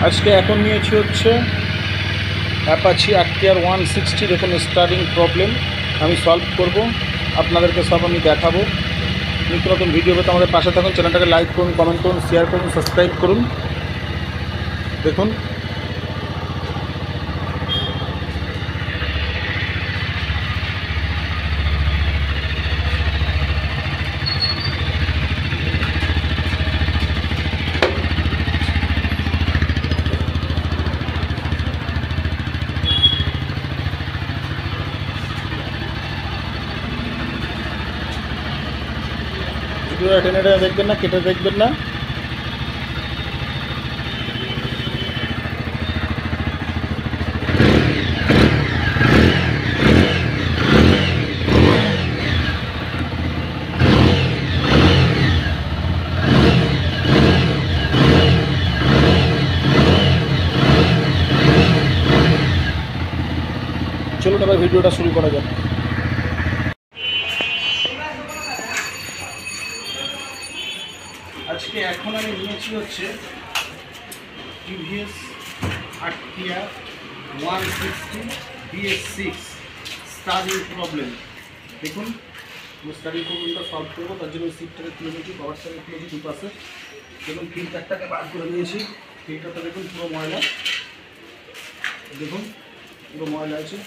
আজকে এখন নিয়েছি হচ্ছে অ্যাপাচি আরটিআর 160। দেখুন স্টার্টিং প্রবলেম আমি সলভ করব, আপনাদেরকে সব আমি দেখাবো। নিত্য নতুন ভিডিও পেতে আমাদের পাশে থাকুন, চ্যানেলটাকে লাইক করুন, কমেন্ট করুন, শেয়ার করুন, সাবস্ক্রাইব করুন। দেখুন ভিডিওটা টেনে টেনে দেখবেন না, কেটে দেখবেন না। চলুন এবার ভিডিওটা শুরু করা যাক। আজকে এখন আমি নিয়েছি হচ্ছে TVS RTR 160 BS6 starting problem. দেখুন স্টার্টিং প্রবলেমটা সলভ করবো, তার জন্য সিটটাকে তুলে নিয়েছি, কভারটাকে তুলেছি দুপাশে। দেখুন ফিল্টারটাকে বার করে নিয়েছি। ফিল্টারটা দেখুন পুরো ময়লা, দেখুন পুরো ময়লা আছে।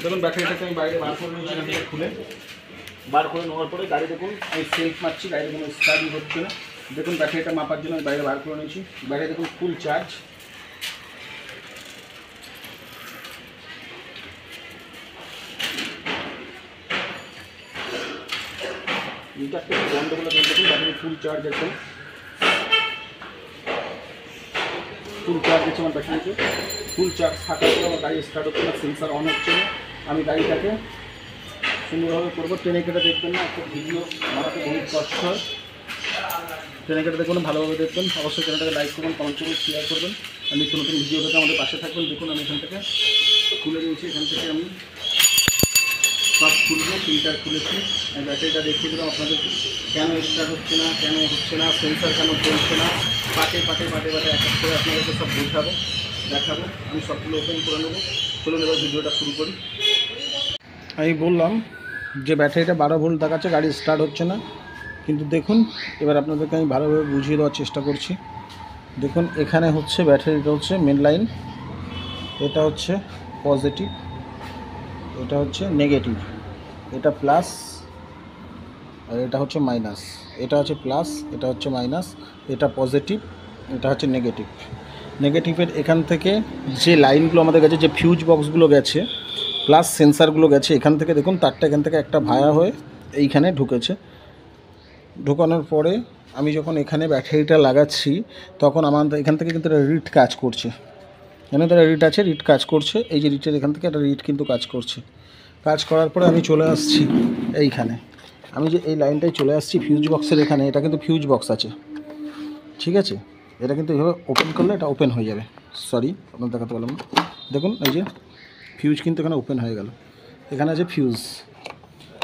দেখুন ব্যাটারিটাকে আমি বাইরে বার করে নিয়েছি, এখান থেকে খুলে বার করে নেওয়ার পরে গাড়ি দেখুন আমি সেলফ মারছি, গাড়ি কোনো স্টার্টই হচ্ছে না। দেখুন ব্যাটারিটা মাপার জন্য আমি বাইরে বার করে নিয়েছি। ব্যাটারি দেখুন ফুল চার্জ। মিটারটা একটু গন্ডগোল আছে, দেখুন ব্যাটারি ফুল চার্জ একদম ফুল চার্জ আছে আমার ব্যাটারিতে। ফুল চার্জ থাকার পরে আমার গাড়ি স্টার্ট হচ্ছে না, সেন্সার অন হচ্ছে না। আমি গাড়িটাকে সুন্দরভাবে করবো, ট্রেনে কেটে দেখবেন না, একটা ভিডিও বানাতে বহুত কষ্ট হয়। ট্রেনে কেটে দেখবেন, ভালোভাবে দেখবেন। অবশ্যই চ্যানেলটাকে লাইক করবেন, কমেন্ট করবেন, শেয়ার করবেন। আর নিত্য নতুন ভিডিও পেতে আমাদের পাশে থাকবেন। দেখুন আমি এখান থেকে খুলে দিয়েছি, এখান থেকে আমি সব খুলবো। ফিল্টার খুলেছি, আমি ব্যাটারিটা দেখিয়ে দিলাম আপনাদেরকে কেন স্টার্ট হচ্ছে না, কেন হচ্ছে না, সেন্সার কেন চলছে না। পাটে পাটে পাটে পাটে এক এক করে আপনাদেরকে সব বোঝাবো, দেখাবো। আমি সবগুলো ওপেন করে নেবো। চলুন এবার ভিডিওটা শুরু করি। আমি বললাম যে ব্যাটারিটা 12 ভোল্ট দেখাচ্ছে, গাড়ি স্টার্ট হচ্ছে না। কিন্তু দেখুন এবার আপনাদেরকে আমি ভালোভাবে বুঝিয়ে দেওয়ার চেষ্টা করছি। দেখুন এখানে হচ্ছে ব্যাটারিটা হচ্ছে মেন লাইন, এটা হচ্ছে পজিটিভ, এটা হচ্ছে নেগেটিভ, এটা প্লাস আর এটা হচ্ছে মাইনাস। এটা হচ্ছে প্লাস, এটা হচ্ছে মাইনাস, এটা পজিটিভ, এটা হচ্ছে নেগেটিভ। নেগেটিভের এখান থেকে যে লাইনগুলো আমাদের গেছে, যে ফিউজ বক্সগুলো গেছে প্লাস সেন্সারগুলো গেছে, এখান থেকে দেখুন তারটা এখান থেকে একটা ভায়া হয়ে এইখানে ঢুকেছে। ঢোকানোর পরে আমি যখন এখানে ব্যাটারিটা লাগাচ্ছি তখন আমার এখান থেকে কিন্তু একটা রিড কাজ করছে। এখানে তারা রিড আছে, রিড কাজ করছে। এই যে রিডের এখান থেকে একটা রিড কিন্তু কাজ করছে। কাজ করার পরে আমি চলে আসছি এইখানে। আমি যে এই লাইনটায় চলে আসছি ফিউজ বক্সের এখানে, এটা কিন্তু ফিউজ বক্স আছে, ঠিক আছে। এটা কিন্তু এইভাবে ওপেন করলে এটা ওপেন হয়ে যাবে। সরি আপনার দেখাতে পারলাম না। দেখুন এই যে ফিউজ কিন্তু এখানে ওপেন হয়ে গেল। এখানে আছে ফিউজ,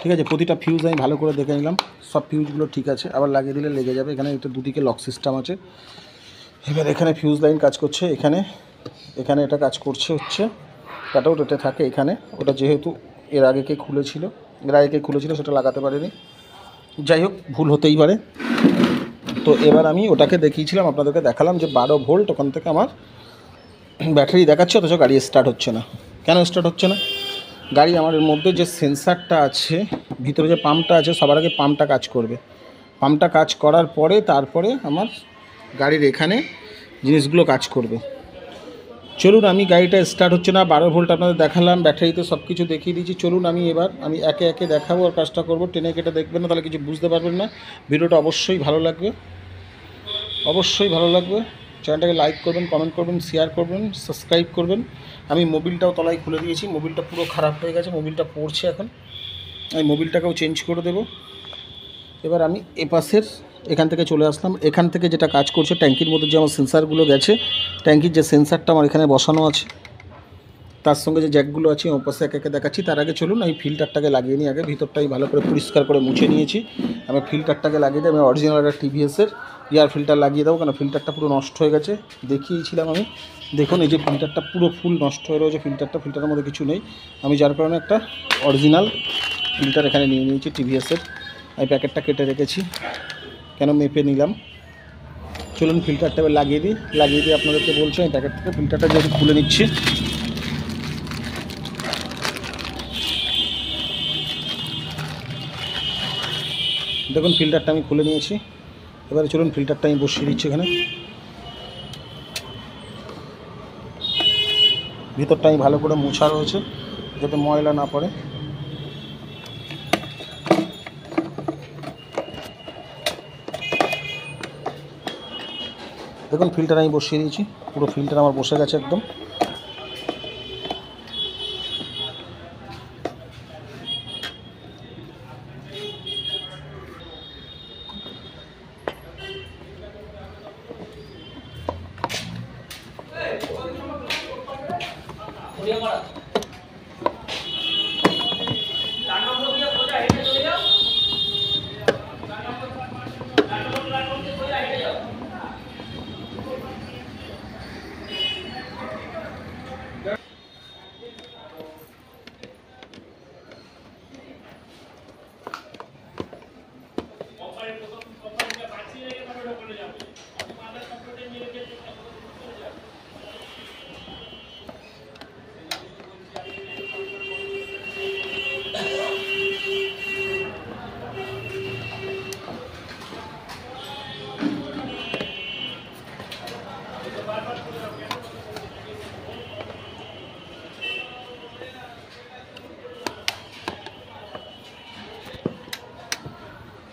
ঠিক আছে। প্রতিটা ফিউজ আমি ভালো করে দেখে নিলাম, সব ফিউজগুলো ঠিক আছে। আবার লাগিয়ে দিলে লেগে যাবে। এখানে এটা দুদিকে লক সিস্টেম আছে। এবার এখানে ফিউজ লাইন কাজ করছে, এখানে এখানে এটা কাজ করছে হচ্ছে কাটাউট এটা থাকে এখানে। ওটা যেহেতু এর আগে কে খুলেছিল, সেটা লাগাতে পারেনি। যাই হোক, ভুল হতেই পারে। তো এবার আমি ওটাকে দেখিয়েছিলাম, আপনাদেরকে দেখালাম যে 12 ভোল্ট ওখান থেকে আমার ব্যাটারি দেখাচ্ছে, অথচ গাড়ি স্টার্ট হচ্ছে না। কেন স্টার্ট হচ্ছে না? গাড়ি আমার এর মধ্যে যে সেন্সারটা আছে, ভিতরে যে পাম্পটা আছে, সবার আগে পাম্পটা কাজ করবে। পাম্পটা কাজ করার পরে তারপরে আমার গাড়ির এখানে জিনিসগুলো কাজ করবে। চলুন, আমি গাড়িটা স্টার্ট হচ্ছে না, 12 ভোল্ট আপনাদের দেখালাম, ব্যাটারিতে সব কিছু দেখিয়ে দিয়েছি। চলুন আমি একে একে দেখাবো আর কাজটা করবো। টেনে কেটে দেখবেন না, তাহলে কিছু বুঝতে পারবেন না। ভিডিওটা অবশ্যই ভালো লাগবে, অবশ্যই ভালো লাগবে। চ্যানেলটাকে লাইক করবেন, কমেন্ট করবেন, শেয়ার করবেন, সাবস্ক্রাইব করবেন। আমি মোবিলটাও তলায় খুলে দিয়েছি, মোবিলটা পুরো খারাপ হয়ে গেছে, মোবিলটা পড়ছে এখন। আমি মোবিলটাকেও চেঞ্জ করে দেবো। এবার আমি এপাশের এখান থেকে চলে আসলাম। এখান থেকে যেটা কাজ করছে, ট্যাঙ্কির মধ্যে যে আমার সেন্সারগুলো গেছে, ট্যাঙ্কির যে সেন্সারটা আমার এখানে বসানো আছে, তার সঙ্গে যে জ্যাকগুলো আছে ওর পাশে একে একে দেখাচ্ছি। তার আগে চলুন এই ফিল্টারটাকে লাগিয়ে নিই আগে। ভিতরটাই ভালো করে পরিষ্কার করে মুছে নিয়েছি। আমি ফিল্টারটাকে লাগিয়ে দিই। আমি অরিজিনাল একটা টিভিএসের এয়ার ফিল্টার লাগিয়ে দেবো, কারণ ফিল্টারটা পুরো নষ্ট হয়ে গেছে, দেখিয়েছিলাম আমি। দেখুন এই যে ফিল্টারটা পুরো ফুল নষ্ট হয়ে রয়েছে, ফিল্টারের মধ্যে কিছু নেই। আমি যার কারণে একটা অরিজিনাল ফিল্টার এখানে নিয়ে নিয়েছি টিভিএসের। আমি প্যাকেটটা কেটে রেখেছি, কেন মেপে নিলাম। চলুন ফিল্টারটা লাগিয়ে দিয়ে আপনাদেরকে বলছি আমি প্যাকেট থেকে ফিল্টারটা যেহেতু খুলে নিচ্ছি। দেখুন ফিল্টারটা আমি খুলে নিয়েছি। এবারে চলুন ফিল্টারটা আমি বসিয়ে দিচ্ছি এখানে। ভিতরটা আমি ভালো করে মোছা রয়েছে যাতে ময়লা না পড়ে। দেখুন ফিল্টার আমি বসিয়ে দিয়েছি, পুরো ফিল্টার আমার বসে গেছে একদম।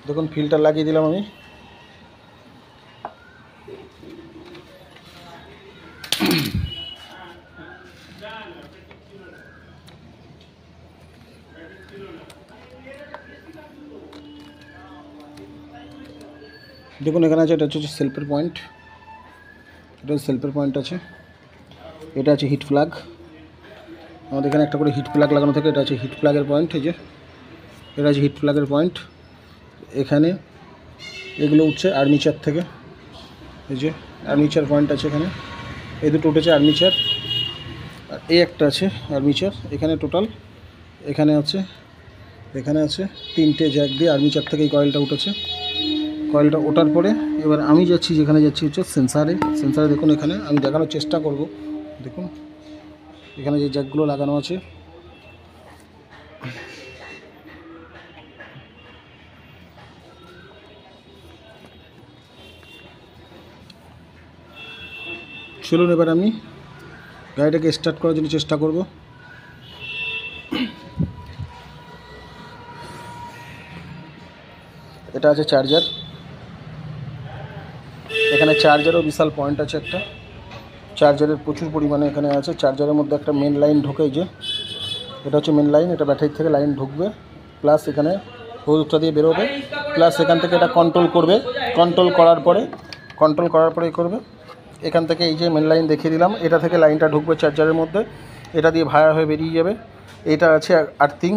দেখুন ফিল্টার লাগিয়ে দিলাম আমি। দেখুন এখানে আছে, এটা হচ্ছে সেলফের পয়েন্ট, এটা সেলফের পয়েন্ট আছে। এটা আছে হিট প্লাগ, আমাদের এখানে একটা করে হিট প্লাগ লাগানো থাকে। এটা আছে হিট প্লাগের পয়েন্ট, এই যে এটা আছে হিট প্লাগের পয়েন্ট। এখানে এগুলো উঠছে আর্মিচার থেকে, এই যে আর্মিচার পয়েন্ট আছে এখানে। এই দুটো উঠেছে আর্মিচার, আর এই একটা আছে আর্মিচার। এখানে টোটাল এখানে আছে 3টে জ্যাক দিয়ে আর্মিচার থেকে এই কয়েলটা উঠেছে। কয়েলটা ওঠার পরে এবার আমি যেখানে যাচ্ছি হচ্ছে সেন্সারে। দেখুন এখানে আমি দেখানোর চেষ্টা করব। দেখুন এখানে যে জ্যাকগুলো লাগানো আছে, চলুন এবার আমি গাড়িটাকে স্টার্ট করার জন্য চেষ্টা করব। এটা আছে চার্জার, এখানে চার্জারও বিশাল পয়েন্ট আছে একটা। চার্জারের প্রচুর পরিমাণে এখানে আছে। চার্জারের মধ্যে একটা মেন লাইন ঢোকে, যে এটা হচ্ছে মেন লাইন, এটা ব্যাটারি থেকে লাইন ঢুকবে, প্লাস এখানে হলুদটা দিয়ে বেরোবে, প্লাস এখান থেকে এটা কন্ট্রোল করবে। কন্ট্রোল করার পরে করবে এখান থেকে এই যে মেন লাইন দেখিয়ে দিলাম, এটা থেকে লাইনটা ঢুকবে চার্জারের মধ্যে, এটা দিয়ে ভায়া হয়ে বেরিয়ে যাবে। এটা আছে আর্থিং,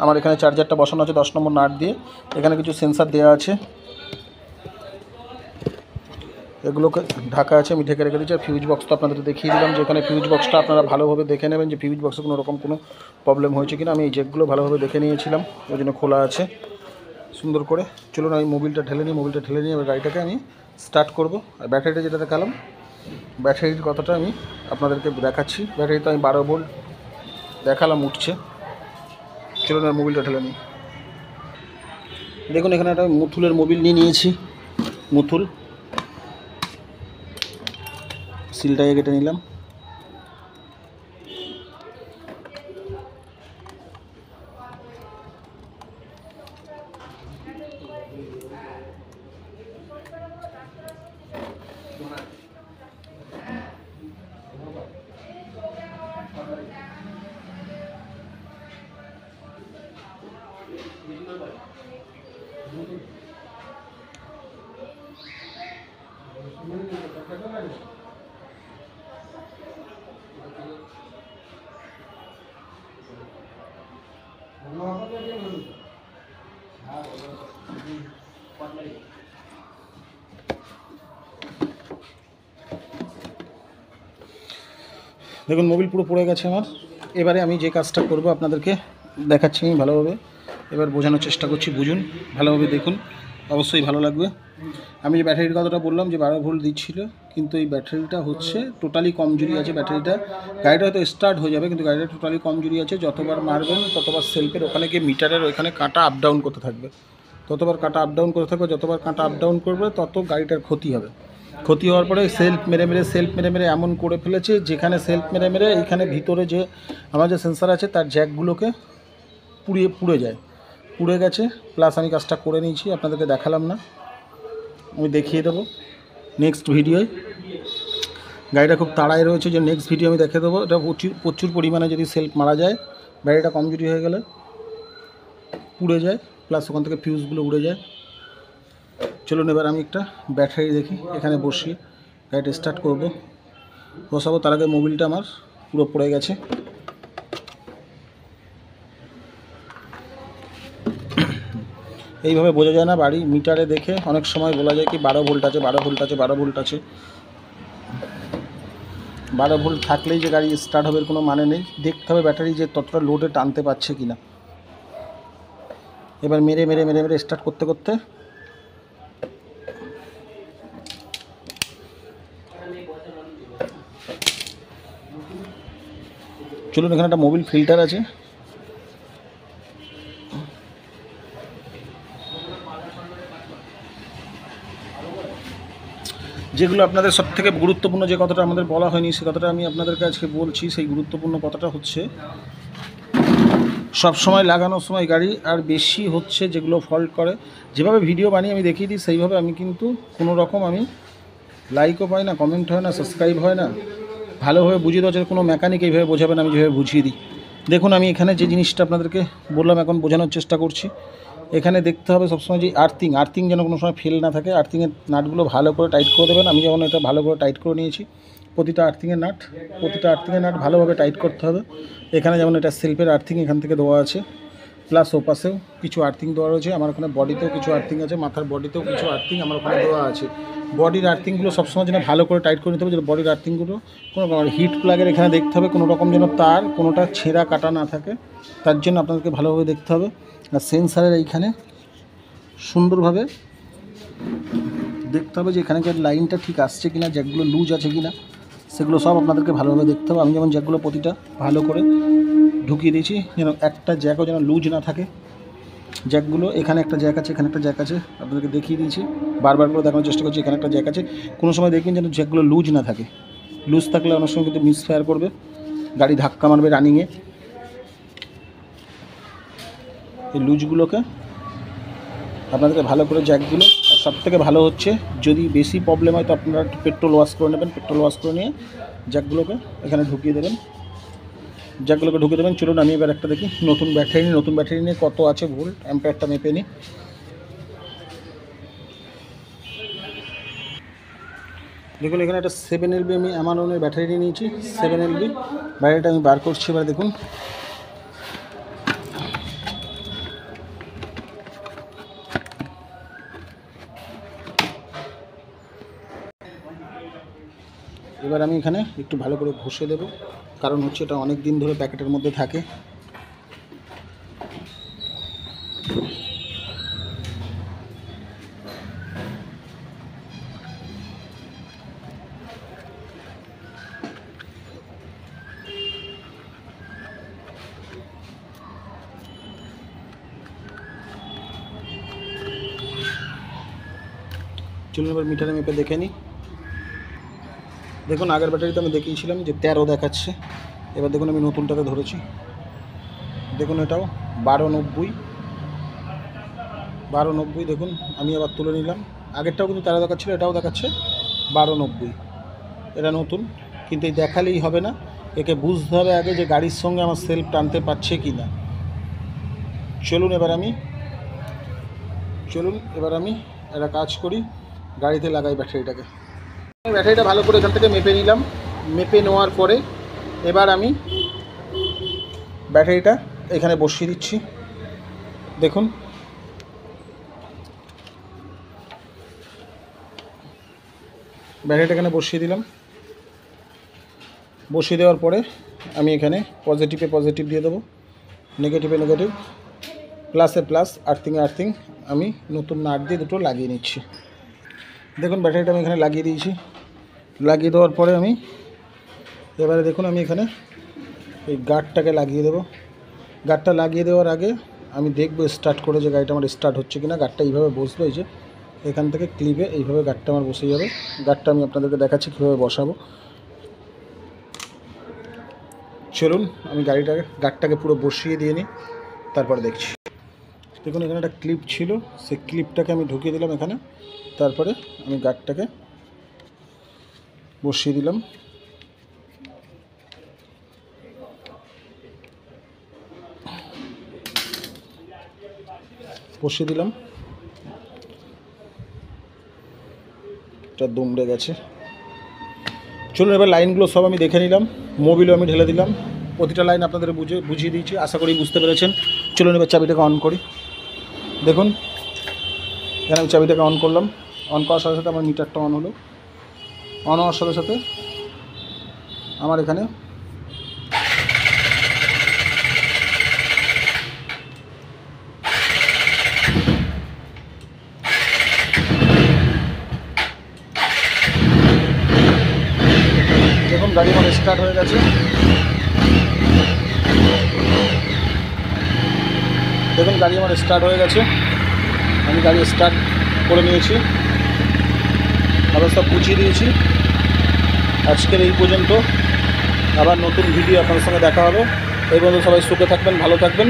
আমার এখানে চার্জারটা বসানো আছে 10 নম্বর নাট দিয়ে। এখানে কিছু সেন্সার দেওয়া আছে, এগুলোকে ঢাকা আছে, আমি ঢেকে রেখে দিচ্ছি। আর ফিউজ বক্স তো আপনাদের দেখিয়ে দিলাম, যে এখানে ফিউজ বক্সটা আপনারা ভালোভাবে দেখে নেবেন যে ফিউজ বক্সে কোনো রকম কোনো প্রবলেম হয়েছে কিনা। আমি এই জ্যাকগুলো ভালোভাবে দেখে নিয়েছিলাম, ওই জন্য খোলা আছে সুন্দর করে। চলুন আমি মোবিলটা ঢেলে নিই, এবার গাড়িটাকে আমি স্টার্ট করব। আর ব্যাটারিটা যেটা দেখালাম, ব্যাটারির কথাটা আমি আপনাদেরকে দেখাচ্ছি। ব্যাটারি তো আমি 12 ভোল্ট দেখালাম উঠছে। চলুন আর মোবিলটা ঢেলে নিই। দেখুন এখানে একটা মুথুলের মোবিল নিয়েছি, মুথুল সিলটাকে কেটে নিলাম। দেখুন মোবিল পুরো পড়ে গেছে আমার। এবারে আমি যে কাজটা করব আপনাদেরকে দেখাচ্ছি আমি ভালোভাবে, এবার বোঝানোর চেষ্টা করছি, বুঝুন ভালোভাবে, দেখুন, অবশ্যই ভালো লাগবে। আমি যে ব্যাটারির কথাটা বললাম যে 12 ভোল্ট দিচ্ছিল, কিন্তু এই ব্যাটারিটা হচ্ছে টোটালি কমজোরি আছে। ব্যাটারিটা, গাড়িটা হয়তো স্টার্ট হয়ে যাবে কিন্তু গাড়িটা টোটালি কমজোরি আছে। যতবার মারবেন ততবার সেলফের ওখানে গিয়ে মিটারের ওইখানে কাঁটা আপ ডাউন করতে থাকবে, ততবার কাঁটা আপ ডাউন করতে থাকবে, যতবার কাঁটা আপ ডাউন করবে তত গাড়িটার ক্ষতি হবে। ক্ষতি হওয়ার পরে সেলফ মেরে মেরে এমন করে ফেলেছে, যেখানে সেলফ মেরে এইখানে ভিতরে যে আমার যে সেন্সার আছে তার জ্যাকগুলোকে পুড়ে যায়, পুড়ে গেছে। প্লাস আমি কাজটা করে নিয়েছি, আপনাদেরকে দেখালাম না, আমি দেখিয়ে দেবো নেক্সট ভিডিওয়। গাড়িটা খুব তাড়ায় রয়েছে, যে নেক্সট ভিডিও আমি দেখিয়ে দেবো। এটা প্রচুর পরিমাণে যদি সেলফ মারা যায়, গাড়িটা কমজোরি হয়ে গেলে পুড়ে যায়, প্লাস ওখান থেকে ফিউজগুলো উড়ে যায়। চলুন এবার আমি একটা ব্যাটারি দেখি, এখানে বসিয়ে গাড়িটা স্টার্ট করব, বসাবো। তার আগে মোবিলটা আমার পুরো পড়ে গেছে। এইভাবে বোঝা যায় না, বাড়ি মিটারে দেখে অনেক সময় বলা যায় কি 12 ভোল্ট আছে, 12 ভোল্ট আছে, 12 ভোল্ট আছে। 12 ভোল্ট থাকলেই যে গাড়ি স্টার্ট হবে এর কোনো মানে নেই। দেখতে হবে ব্যাটারি যে ততটা লোডে টানতে পারছে কি না। এবার মেরে মেরে মেরে মেরে স্টার্ট করতে করতে চলুন, এখানে একটা মোবিল ফিল্টার আছে, যেগুলো আপনাদের সবথেকে গুরুত্বপূর্ণ যে কথাটা আমাদের বলা হয়নি সে কথাটা আমি আপনাদেরকে আজকে বলছি। সেই গুরুত্বপূর্ণ কথাটা হচ্ছে, সব সময় লাগানোর সময় গাড়ি আর বেশি হচ্ছে যেগুলো ফল্ট করে, যেভাবে ভিডিও বানিয়ে আমি দেখিয়ে দিই সেইভাবে আমি কিন্তু কোনো রকম আমি লাইকও পাই না, কমেন্ট হয় না, সাবস্ক্রাইব হয় না। ভালোভাবে বুঝিয়ে দেওয়া যায়, কোনো মেকানিক এইভাবে বোঝাবেন আমি যেভাবে বুঝিয়ে দিই। দেখুন আমি এখানে যে জিনিসটা আপনাদেরকে বললাম এখন বোঝানোর চেষ্টা করছি। এখানে দেখতে হবে সবসময় যে আর্থিং যেন কোনো সময় ফেল না থাকে। আর্থিংয়ের নাটগুলো ভালো করে টাইট করে দেবেন। আমি যেমন এটা ভালো করে টাইট করে নিয়েছি। প্রতিটা আর্থিংয়ের নাট ভালোভাবে টাইট করতে হবে। এখানে যেমন এটা সেলফের আর্থিং এখান থেকে দেওয়া আছে, প্লাস ওপাশেও কিছু আর্থিং দেওয়া রয়েছে। আমার ওখানে বডিতেও কিছু আর্থিং আছে, মাথার বডিতেও কিছু আর্থিং আমার ওখানে দেওয়া আছে। বডির আর্থিংগুলো সবসময় যেন ভালো করে টাইট করে নিতে হবে, যেন বডির আর্থিংগুলো কোনো হিট প্লাগের এখানে দেখতে হবে কোনো রকম যেন তার কোনোটা ছেঁড়া কাটা না থাকে, তার জন্য আপনাদেরকে ভালোভাবে দেখতে হবে। আর সেন্সারের এইখানে সুন্দরভাবে দেখতে হবে যে এখানকার লাইনটা ঠিক আসছে কিনা, জ্যাকগুলো লুজ আছে কিনা, সেগুলো সব আপনাদেরকে ভালোভাবে দেখতে হবে। আমি যেমন জ্যাকগুলো প্রতিটা ভালো করে ঢুকিয়ে দিয়েছি, যেন একটা জ্যাকও যেন লুজ না থাকে। জ্যাকগুলো এখানে একটা জ্যাক আছে, এখানে একটা জ্যাক আছে, আপনাদেরকে দেখিয়ে দিয়েছি, বারবার করে দেখানোর চেষ্টা করছি। এখানে একটা জ্যাক আছে, কোনো সময় দেখবেন যেন জ্যাকগুলো লুজ না থাকে। লুজ থাকলে অনেক সময় কিন্তু মিসফায়ার করবে, গাড়ি ধাক্কা মারবে রানিংয়ে। এই লুজগুলোকে আপনাদেরকে ভালো করে জ্যাকগুলো, আর সবথেকে ভালো হচ্ছে যদি বেশি প্রবলেম হয় তো আপনারা একটু পেট্রোল ওয়াশ করে নেবেন। পেট্রোল ওয়াশ করে নিয়ে জ্যাকগুলোকে এখানে ঢুকিয়ে দেবেন, জ্যাকগুলোকে ঢুকিয়ে দেবেন। চলুন আমি এবার একটা দেখি নতুন ব্যাটারি নিয়ে কত আছে ভোল্ট, অ্যাম্পিয়ারটা মেপে নিই। দেখুন এখানে একটা 7 LB আমি অ্যামালনের ব্যাটারি নিয়েছি, 7 LB ব্যাটারিটা আমি বার করছি। এবার দেখুন এবার আমি এখানে একটু ভালো করে ঘষে দেব, কারণ হচ্ছে এটা অনেক দিন ধরে প্যাকেটের মধ্যে থাকে। চলুন এবার মিটারে মেপে দেখে নিই। দেখুন আগের ব্যাটারিতে আমি দেখিয়েছিলাম যে 13 দেখাচ্ছে, এবার দেখুন আমি নতুনটাতে ধরেছি, দেখুন এটাও 1290 দেখুন আমি আবার তুলে নিলাম। আগেরটাও কিন্তু 13 দেখাচ্ছিলো, এটাও দেখাচ্ছে 1290। এটা নতুন, কিন্তু এই দেখালেই হবে না, একে বুঝতে হবে আগে যে গাড়ির সঙ্গে আমার সেলফ টানতে পারছে কি না। চলুন এবার আমি একটা কাজ করি, গাড়িতে লাগাই ব্যাটারিটাকে। ব্যাটারিটা ভালো করে এখান থেকে মেপে নিলাম। মেপে নেওয়ার পরে এবার আমি ব্যাটারিটা এখানে বসিয়ে দিচ্ছি। দেখুন ব্যাটারিটা এখানে বসিয়ে দিলাম। বসিয়ে দেওয়ার পরে আমি এখানে পজিটিভে পজিটিভ দিয়ে দেবো, নেগেটিভে নেগেটিভ, প্লাসে প্লাস, আর্থিংয়ে আর্থিং আমি নতুন নাট দিয়ে দুটো লাগিয়ে নিচ্ছি। দেখুন ব্যাটারিটা আমি এখানে লাগিয়ে দিয়েছি। লাগিয়ে দেওয়ার পরে আমি এবারে দেখুন আমি এখানে এই গার্ডটাকে লাগিয়ে দেবো। গার্ডটা লাগিয়ে দেওয়ার আগে আমি দেখবো স্টার্ট করে যে গাড়িটা আমার স্টার্ট হচ্ছে কিনা। গার্ডটা এইভাবে বসবে, এই যে এখান থেকে ক্লিপে এইভাবে গার্ডটা আমার বসে যাবে। গার্ডটা আমি আপনাদেরকে দেখাচ্ছি কীভাবে বসাবো। চলুন আমি গার্ডটাকে পুরো বসিয়ে দিয়ে নিই, তারপরে দেখছি। দেখুন এখানে একটা ক্লিপ ছিল, সেই ক্লিপটাকে আমি ঢুকিয়ে দিলাম এখানে। তারপরে আমি গার্ডটাকে বসিয়ে দিলাম। এটা দুমড়ে গেছে। চলুন এবার লাইনগুলো সব আমি দেখে নিলাম, মোবিলও আমি ঢেলে দিলাম। প্রতিটা লাইন আপনাদের বুঝিয়ে দিয়েছি, আশা করি বুঝতে পেরেছেন। চলুন এবার চাবিটাকে অন করি। দেখুন এখানে আমি চাবিটাকে অন করলাম। অন করার সাথে সাথে আমার মিটারটা অন হলো। অন হওয়ার সাথে সাথে আমার এখানে দেখুন গাড়ি আমার স্টার্ট হয়ে গেছে। দেখুন গাড়ি আমার স্টার্ট হয়ে গেছে। আমি গাড়ি স্টার্ট করে নিয়েছি, আবার সব বুঝিয়ে দিয়েছি। আজকের এই পর্যন্ত, আবার নতুন ভিডিও আপনাদের সঙ্গে দেখা হবে। এই পর্যন্ত সবাই সুখে থাকবেন, ভালো থাকবেন।